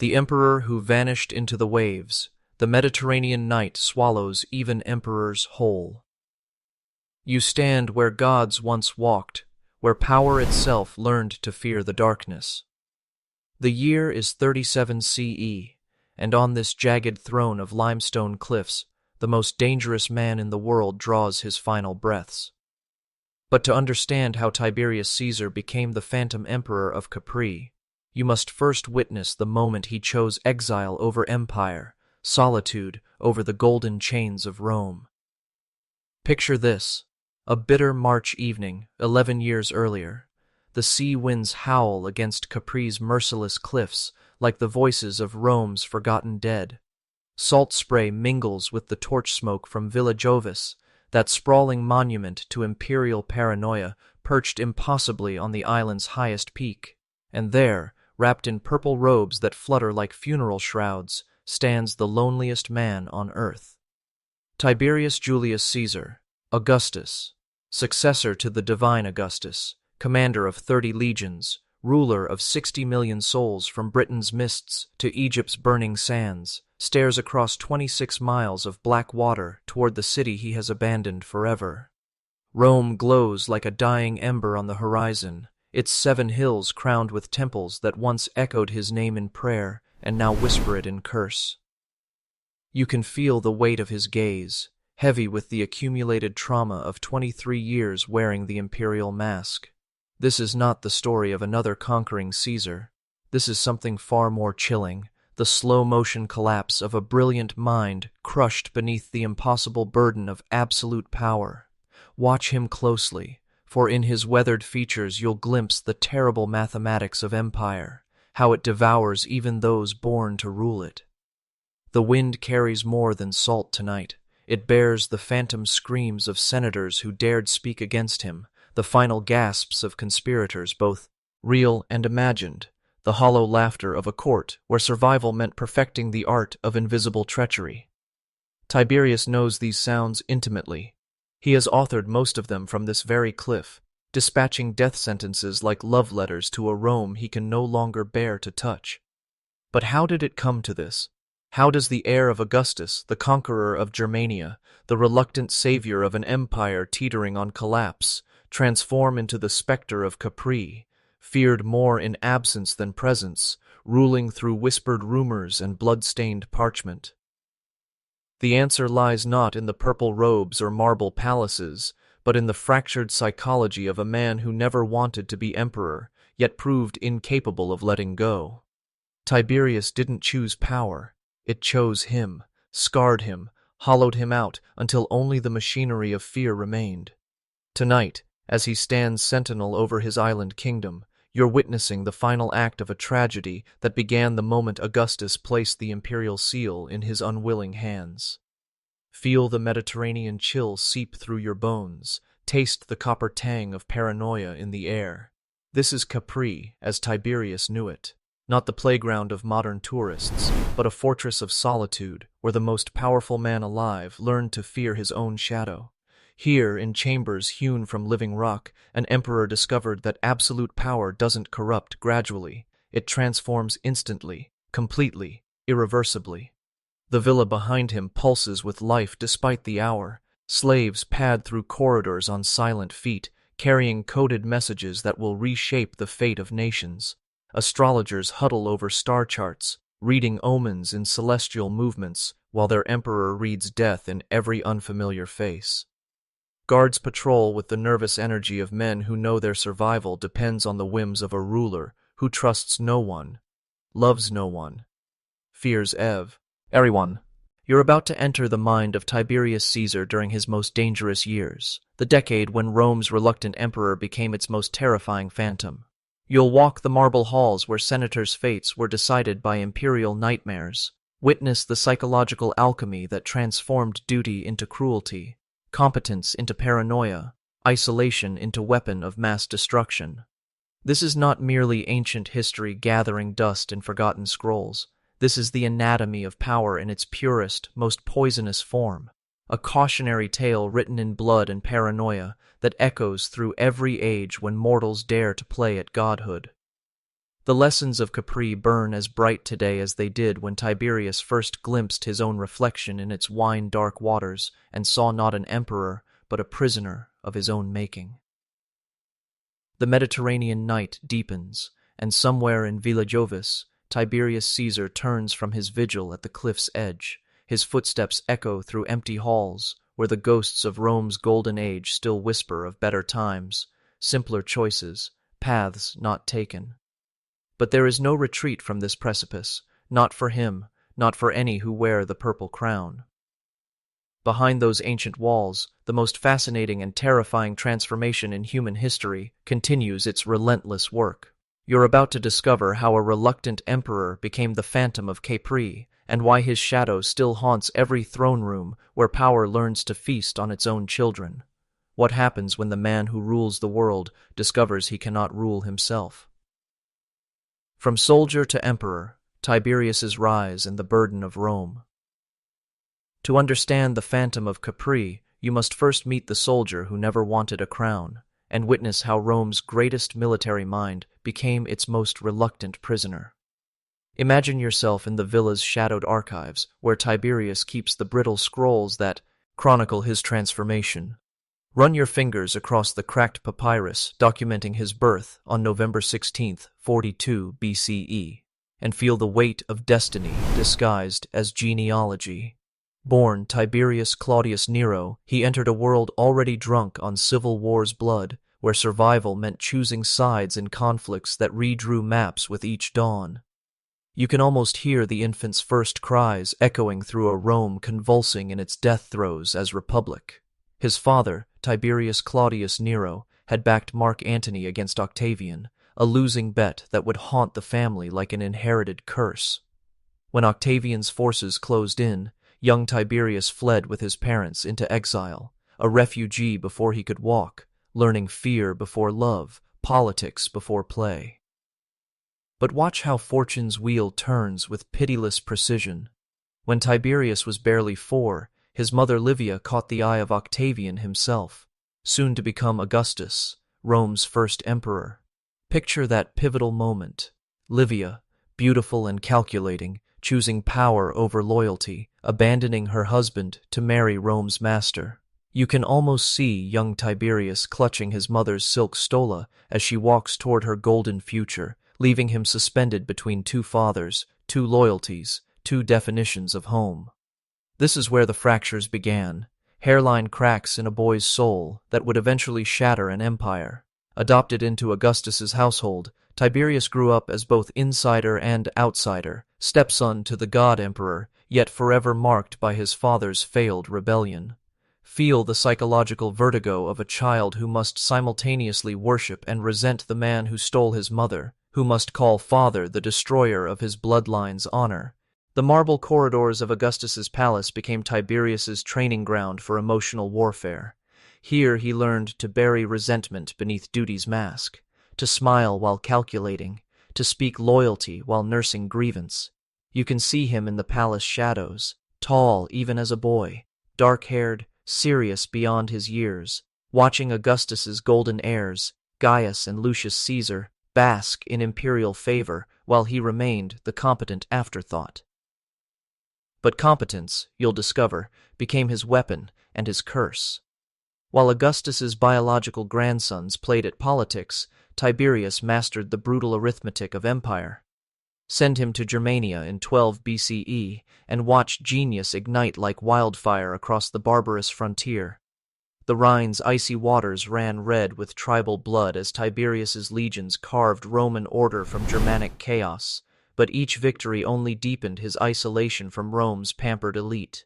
The emperor who vanished into the waves. The Mediterranean night swallows even emperors whole. You stand where gods once walked, where power itself learned to fear the darkness. The year is 37 CE, and on this jagged throne of limestone cliffs, the most dangerous man in the world draws his final breaths. But to understand how Tiberius Caesar became the phantom emperor of Capri, you must first witness the moment he chose exile over empire, solitude over the golden chains of Rome. Picture this, a bitter March evening, 11 years earlier. The sea winds howl against Capri's merciless cliffs like the voices of Rome's forgotten dead. Salt spray mingles with the torch smoke from Villa Jovis, that sprawling monument to imperial paranoia perched impossibly on the island's highest peak. And there, wrapped in purple robes that flutter like funeral shrouds, stands the loneliest man on earth. Tiberius Julius Caesar, Augustus, successor to the divine Augustus, commander of 30 legions, ruler of 60 million souls from Britain's mists to Egypt's burning sands, stares across 26 miles of black water toward the city he has abandoned forever. Rome glows like a dying ember on the horizon, its 7 hills crowned with temples that once echoed his name in prayer and now whisper it in curse. You can feel the weight of his gaze, heavy with the accumulated trauma of 23 years wearing the imperial mask. This is not the story of another conquering Caesar. This is something far more chilling, the slow-motion collapse of a brilliant mind crushed beneath the impossible burden of absolute power. Watch him closely, for in his weathered features you'll glimpse the terrible mathematics of empire, how it devours even those born to rule it. The wind carries more than salt tonight. It bears the phantom screams of senators who dared speak against him, the final gasps of conspirators, both real and imagined, the hollow laughter of a court where survival meant perfecting the art of invisible treachery. Tiberius knows these sounds intimately. He has authored most of them from this very cliff, dispatching death sentences like love letters to a Rome he can no longer bear to touch. But how did it come to this? How does the heir of Augustus, the conqueror of Germania, the reluctant savior of an empire teetering on collapse, transform into the specter of Capri, feared more in absence than presence, ruling through whispered rumors and blood-stained parchment? The answer lies not in the purple robes or marble palaces, but in the fractured psychology of a man who never wanted to be emperor, yet proved incapable of letting go. Tiberius didn't choose power. It chose him, scarred him, hollowed him out until only the machinery of fear remained. Tonight, as he stands sentinel over his island kingdom, you're witnessing the final act of a tragedy that began the moment Augustus placed the imperial seal in his unwilling hands. Feel the Mediterranean chill seep through your bones, taste the copper tang of paranoia in the air. This is Capri, as Tiberius knew it. Not the playground of modern tourists, but a fortress of solitude where the most powerful man alive learned to fear his own shadow. Here, in chambers hewn from living rock, an emperor discovered that absolute power doesn't corrupt gradually. It transforms instantly, completely, irreversibly. The villa behind him pulses with life despite the hour. Slaves pad through corridors on silent feet, carrying coded messages that will reshape the fate of nations. Astrologers huddle over star charts, reading omens in celestial movements, while their emperor reads death in every unfamiliar face. Guards patrol with the nervous energy of men who know their survival depends on the whims of a ruler who trusts no one, loves no one, fears everyone. You're about to enter the mind of Tiberius Caesar during his most dangerous years, the decade when Rome's reluctant emperor became its most terrifying phantom. You'll walk the marble halls where senators' fates were decided by imperial nightmares, witness the psychological alchemy that transformed duty into cruelty, competence into paranoia, isolation into weapon of mass destruction. This is not merely ancient history gathering dust in forgotten scrolls. This is the anatomy of power in its purest, most poisonous form, a cautionary tale written in blood and paranoia that echoes through every age when mortals dare to play at godhood. The lessons of Capri burn as bright today as they did when Tiberius first glimpsed his own reflection in its wine-dark waters and saw not an emperor, but a prisoner of his own making. The Mediterranean night deepens, and somewhere in Villa Jovis, Tiberius Caesar turns from his vigil at the cliff's edge. His footsteps echo through empty halls, where the ghosts of Rome's golden age still whisper of better times, simpler choices, paths not taken. But there is no retreat from this precipice, not for him, not for any who wear the purple crown. Behind those ancient walls, the most fascinating and terrifying transformation in human history continues its relentless work. You're about to discover how a reluctant emperor became the phantom of Capri, and why his shadow still haunts every throne room where power learns to feast on its own children. What happens when the man who rules the world discovers he cannot rule himself? From soldier to emperor, Tiberius's rise and the burden of Rome. To understand the phantom of Capri, you must first meet the soldier who never wanted a crown, and witness how Rome's greatest military mind became its most reluctant prisoner. Imagine yourself in the villa's shadowed archives, where Tiberius keeps the brittle scrolls that chronicle his transformation. Run your fingers across the cracked papyrus documenting his birth on November 16th, 42 BCE, and feel the weight of destiny disguised as genealogy. Born Tiberius Claudius Nero, he entered a world already drunk on civil war's blood, where survival meant choosing sides in conflicts that redrew maps with each dawn. You can almost hear the infant's first cries echoing through a Rome convulsing in its death throes as republic. His father, Tiberius Claudius Nero, had backed Mark Antony against Octavian, a losing bet that would haunt the family like an inherited curse. When Octavian's forces closed in, young Tiberius fled with his parents into exile, a refugee before he could walk, learning fear before love, politics before play. But watch how fortune's wheel turns with pitiless precision. When Tiberius was barely 4, his mother Livia caught the eye of Octavian himself, soon to become Augustus, Rome's first emperor. Picture that pivotal moment. Livia, beautiful and calculating, choosing power over loyalty, abandoning her husband to marry Rome's master. You can almost see young Tiberius clutching his mother's silk stola as she walks toward her golden future, leaving him suspended between two fathers, two loyalties, two definitions of home. This is where the fractures began, hairline cracks in a boy's soul that would eventually shatter an empire. Adopted into Augustus's household, Tiberius grew up as both insider and outsider, stepson to the god emperor, yet forever marked by his father's failed rebellion. Feel the psychological vertigo of a child who must simultaneously worship and resent the man who stole his mother, who must call father the destroyer of his bloodline's honor. The marble corridors of Augustus's palace became Tiberius's training ground for emotional warfare. Here he learned to bury resentment beneath duty's mask, to smile while calculating, to speak loyalty while nursing grievance. You can see him in the palace shadows, tall even as a boy, dark-haired, serious beyond his years, watching Augustus's golden heirs, Gaius and Lucius Caesar, bask in imperial favor while he remained the competent afterthought. But competence, you'll discover, became his weapon and his curse. While Augustus's biological grandsons played at politics, Tiberius mastered the brutal arithmetic of empire. Send him to Germania in 12 BCE and watch genius ignite like wildfire across the barbarous frontier. The Rhine's icy waters ran red with tribal blood as Tiberius's legions carved Roman order from Germanic chaos, but each victory only deepened his isolation from Rome's pampered elite.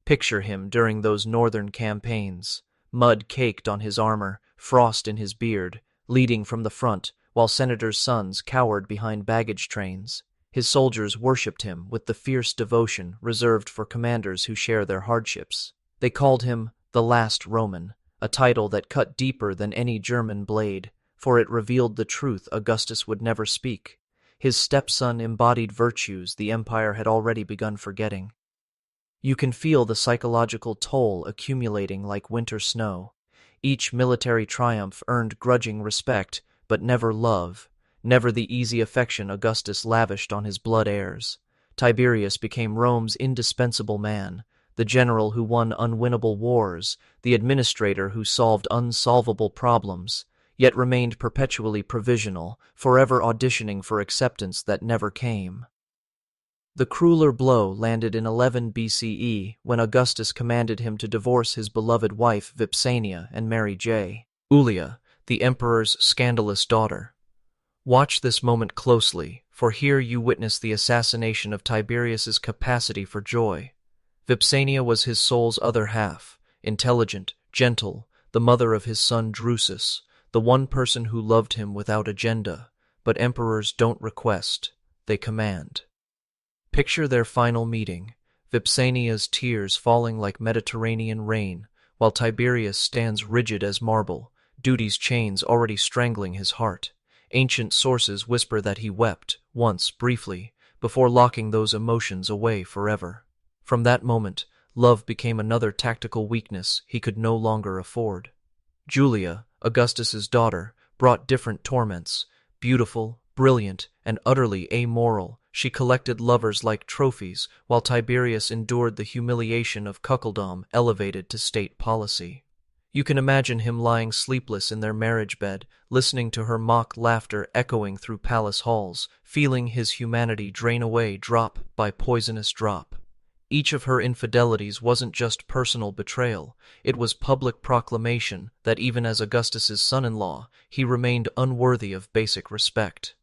Picture him during those northern campaigns, mud caked on his armor, frost in his beard, leading from the front, while senators' sons cowered behind baggage trains. His soldiers worshipped him with the fierce devotion reserved for commanders who share their hardships. They called him the Last Roman, a title that cut deeper than any German blade, for it revealed the truth Augustus would never speak. His stepson embodied virtues the empire had already begun forgetting. You can feel the psychological toll accumulating like winter snow. Each military triumph earned grudging respect, but never love, never the easy affection Augustus lavished on his blood heirs. Tiberius became Rome's indispensable man, the general who won unwinnable wars, the administrator who solved unsolvable problems, yet remained perpetually provisional, forever auditioning for acceptance that never came. The crueler blow landed in 11 BCE when Augustus commanded him to divorce his beloved wife Vipsania and marry Julia, the emperor's scandalous daughter. Watch this moment closely, for here you witness the assassination of Tiberius's capacity for joy. Vipsania was his soul's other half, intelligent, gentle, the mother of his son Drusus, the one person who loved him without agenda. But emperors don't request, they command. Picture their final meeting, Vipsania's tears falling like Mediterranean rain, while Tiberius stands rigid as marble, duty's chains already strangling his heart. Ancient sources whisper that he wept, once, briefly, before locking those emotions away forever. From that moment, love became another tactical weakness he could no longer afford. Julia, Augustus's daughter, brought different torments. Beautiful, brilliant, and utterly amoral, she collected lovers like trophies, while Tiberius endured the humiliation of cuckoldom elevated to state policy. You can imagine him lying sleepless in their marriage bed, listening to her mock laughter echoing through palace halls, feeling his humanity drain away drop by poisonous drop. Each of her infidelities wasn't just personal betrayal, it was public proclamation that even as Augustus's son-in-law, he remained unworthy of basic respect.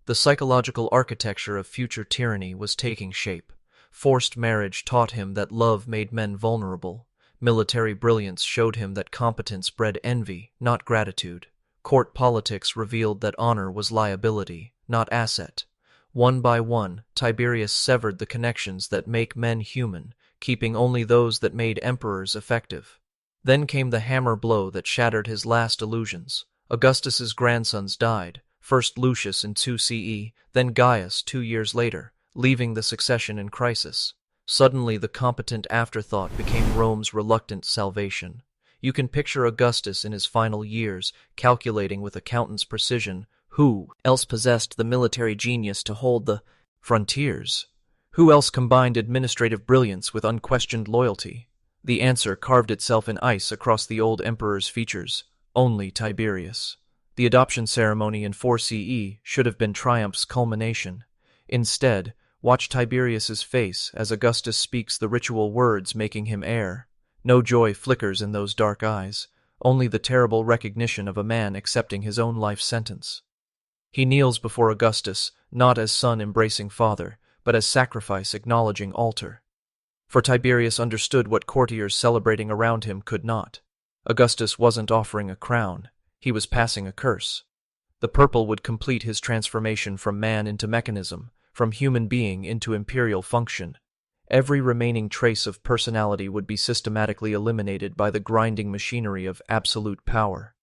The psychological architecture of future tyranny was taking shape. Forced marriage taught him that love made men vulnerable. Military brilliance showed him that competence bred envy, not gratitude. Court politics revealed that honor was liability, not asset. One by one, Tiberius severed the connections that make men human, keeping only those that made emperors effective. Then came the hammer blow that shattered his last illusions. Augustus's grandsons died, first Lucius in 2 CE, then Gaius 2 years later, leaving the succession in crisis. Suddenly the competent afterthought became Rome's reluctant salvation. You can picture Augustus in his final years, calculating with accountant's precision who else possessed the military genius to hold the frontiers? Who else combined administrative brilliance with unquestioned loyalty? The answer carved itself in ice across the old emperor's features: only Tiberius. The adoption ceremony in 4 CE should have been triumph's culmination. Instead, watch Tiberius's face as Augustus speaks the ritual words making him heir. No joy flickers in those dark eyes, only the terrible recognition of a man accepting his own life sentence. He kneels before Augustus, not as son embracing father, but as sacrifice acknowledging altar. For Tiberius understood what courtiers celebrating around him could not. Augustus wasn't offering a crown, he was passing a curse. The purple would complete his transformation from man into mechanism, from human being into imperial function. Every remaining trace of personality would be systematically eliminated by the grinding machinery of absolute power.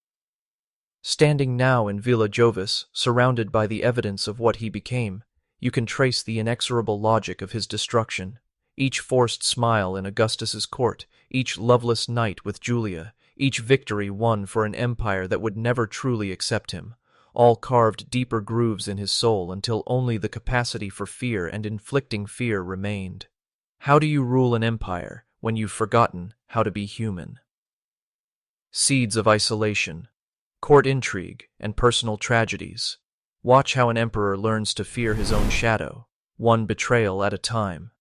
Standing now in Villa Jovis, surrounded by the evidence of what he became, you can trace the inexorable logic of his destruction. Each forced smile in Augustus's court, each loveless night with Julia, each victory won for an empire that would never truly accept him, all carved deeper grooves in his soul until only the capacity for fear and inflicting fear remained. How do you rule an empire when you've forgotten how to be human? Seeds of isolation, court intrigue, and personal tragedies. Watch how an emperor learns to fear his own shadow, one betrayal at a time.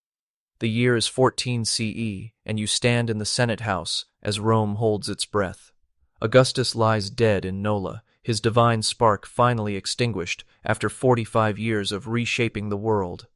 The year is 14 CE, and you stand in the Senate House as Rome holds its breath. Augustus lies dead in Nola, his divine spark finally extinguished after 45 years of reshaping the world.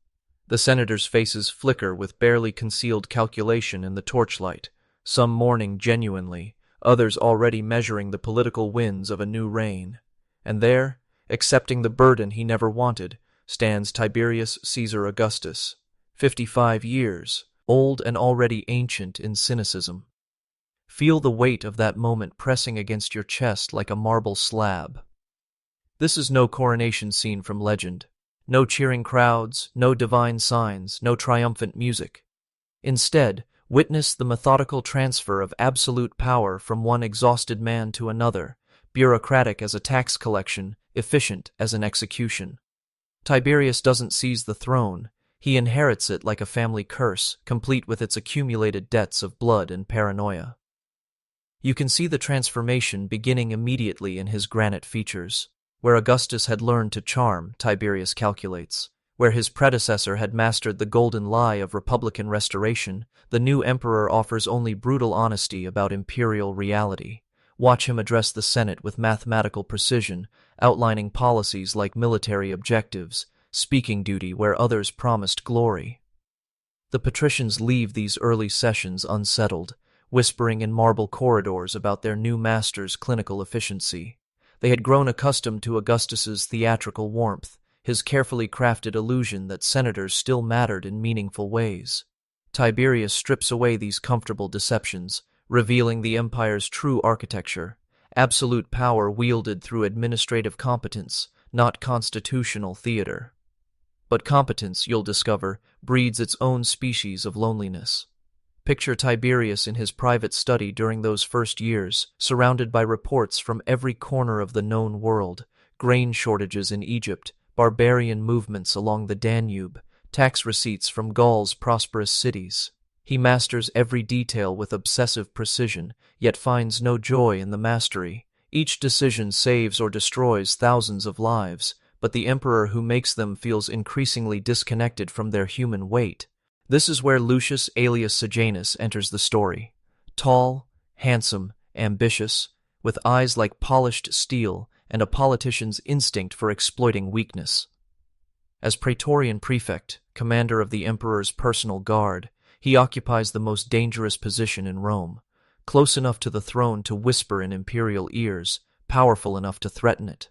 The senators' faces flicker with barely concealed calculation in the torchlight, some mourning genuinely, others already measuring the political winds of a new reign. And there, accepting the burden he never wanted, stands Tiberius Caesar Augustus, 55 years, old and already ancient in cynicism. Feel the weight of that moment pressing against your chest like a marble slab. This is no coronation scene from legend. No cheering crowds, no divine signs, no triumphant music. Instead, witness the methodical transfer of absolute power from one exhausted man to another, bureaucratic as a tax collection, efficient as an execution. Tiberius doesn't seize the throne, he inherits it like a family curse, complete with its accumulated debts of blood and paranoia. You can see the transformation beginning immediately in his granite features. Where Augustus had learned to charm, Tiberius calculates. Where his predecessor had mastered the golden lie of republican restoration, the new emperor offers only brutal honesty about imperial reality. Watch him address the Senate with mathematical precision, outlining policies like military objectives, speaking duty where others promised glory. The patricians leave these early sessions unsettled, whispering in marble corridors about their new master's clinical efficiency. They had grown accustomed to Augustus's theatrical warmth, his carefully crafted illusion that senators still mattered in meaningful ways. Tiberius strips away these comfortable deceptions, revealing the empire's true architecture, absolute power wielded through administrative competence, not constitutional theater. But competence, you'll discover, breeds its own species of loneliness. Picture Tiberius in his private study during those first years, surrounded by reports from every corner of the known world, grain shortages in Egypt, barbarian movements along the Danube, tax receipts from Gaul's prosperous cities. He masters every detail with obsessive precision, yet finds no joy in the mastery. Each decision saves or destroys thousands of lives, but the emperor who makes them feels increasingly disconnected from their human weight. This is where Lucius alias Sejanus enters the story. Tall, handsome, ambitious, with eyes like polished steel and a politician's instinct for exploiting weakness. As Praetorian Prefect, commander of the emperor's personal guard, he occupies the most dangerous position in Rome, close enough to the throne to whisper in imperial ears, powerful enough to threaten it.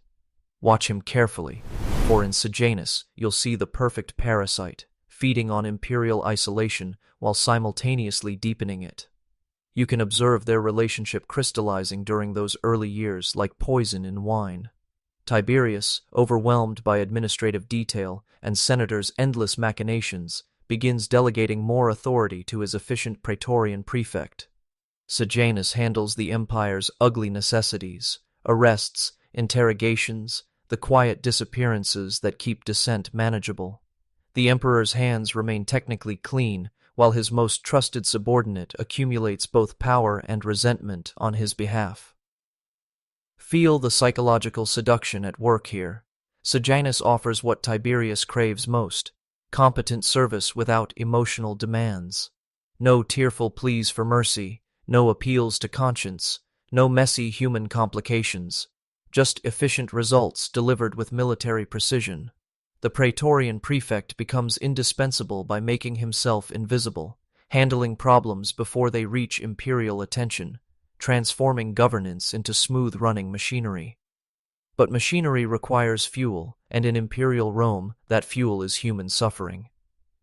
Watch him carefully, for in Sejanus you'll see the perfect parasite, feeding on imperial isolation while simultaneously deepening it. You can observe their relationship crystallizing during those early years like poison in wine. Tiberius, overwhelmed by administrative detail and senators' endless machinations, begins delegating more authority to his efficient Praetorian prefect. Sejanus handles the empire's ugly necessities, arrests, interrogations, the quiet disappearances that keep dissent manageable. The emperor's hands remain technically clean, while his most trusted subordinate accumulates both power and resentment on his behalf. Feel the psychological seduction at work here. Sejanus offers what Tiberius craves most: competent service without emotional demands. No tearful pleas for mercy, no appeals to conscience, no messy human complications. Just efficient results delivered with military precision. The Praetorian prefect becomes indispensable by making himself invisible, handling problems before they reach imperial attention, transforming governance into smooth-running machinery. But machinery requires fuel, and in imperial Rome, that fuel is human suffering.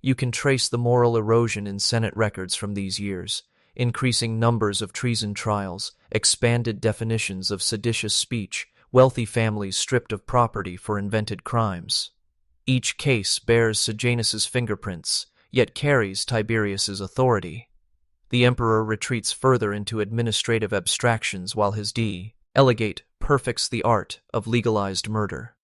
You can trace the moral erosion in Senate records from these years: increasing numbers of treason trials, expanded definitions of seditious speech, wealthy families stripped of property for invented crimes. Each case bears Sejanus's fingerprints, yet carries Tiberius's authority. The emperor retreats further into administrative abstractions while his elegate perfects the art of legalized murder.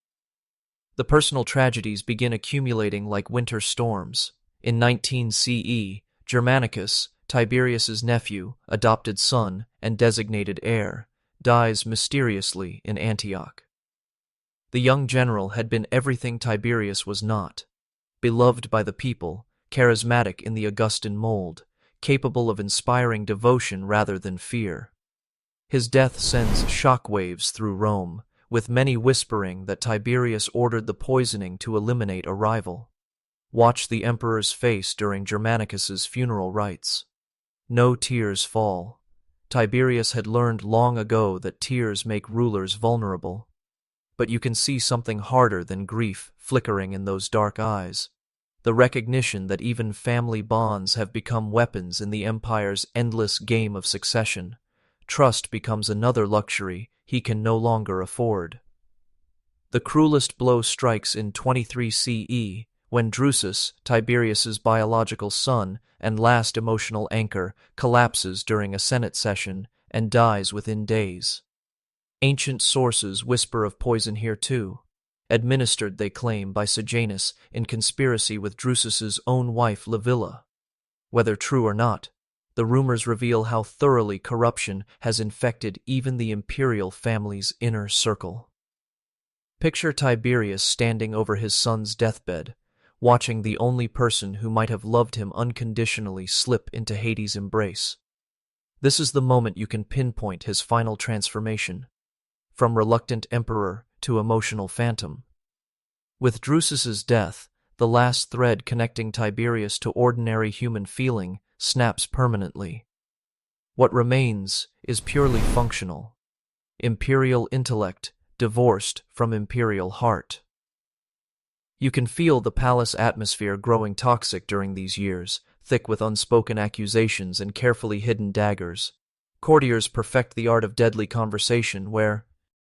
The personal tragedies begin accumulating like winter storms. In 19 CE, Germanicus, Tiberius's nephew, adopted son, and designated heir, dies mysteriously in Antioch. The young general had been everything Tiberius was not: beloved by the people, charismatic in the Augustan mold, capable of inspiring devotion rather than fear. His death sends shockwaves through Rome, with many whispering that Tiberius ordered the poisoning to eliminate a rival. Watch the emperor's face during Germanicus's funeral rites. No tears fall. Tiberius had learned long ago that tears make rulers vulnerable. But you can see something harder than grief flickering in those dark eyes: the recognition that even family bonds have become weapons in the empire's endless game of succession. Trust becomes another luxury he can no longer afford. The cruelest blow strikes in 23 CE, when Drusus, Tiberius's biological son and last emotional anchor, collapses during a Senate session and dies within days. Ancient sources whisper of poison here too, administered, they claim, by Sejanus in conspiracy with Drusus's own wife Livilla. Whether true or not, the rumors reveal how thoroughly corruption has infected even the imperial family's inner circle. Picture Tiberius standing over his son's deathbed, watching the only person who might have loved him unconditionally slip into Hades' embrace. This is the moment you can pinpoint his final transformation, from reluctant emperor to emotional phantom. With Drusus's death, the last thread connecting Tiberius to ordinary human feeling snaps permanently. What remains is purely functional, imperial intellect divorced from imperial heart. You can feel the palace atmosphere growing toxic during these years, thick with unspoken accusations and carefully hidden daggers. Courtiers perfect the art of deadly conversation where,